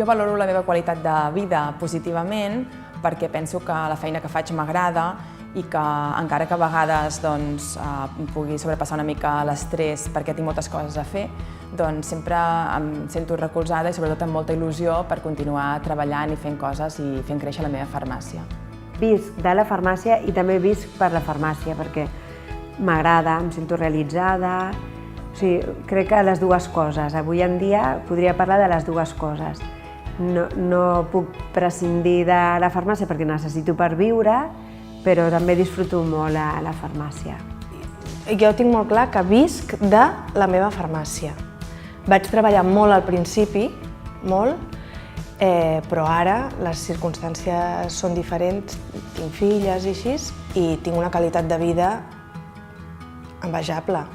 Jo valoro la meva qualitat de vida positivament perquè penso que la feina que faig m'agrada i que encara que a vegades pugui sobrepassar una mica l'estrès perquè tinc moltes coses a fer, sempre em sento recolzada i sobretot amb molta il·lusió per continuar treballant i fent coses i fent créixer la meva farmàcia. Visc de la farmàcia i també visc per la farmàcia perquè m'agrada, em sento realitzada. Crec que les dues coses. Avui en dia podria parlar de les dues coses. No puc prescindir de la farmàcia perquè necessito per viure, però també disfruto molt a la farmàcia. Jo tinc molt clar que visc de la meva farmàcia. Vaig treballar molt al principi, molt, però ara les circumstàncies són diferents, tinc filles i així, i tinc una qualitat de vida envejable.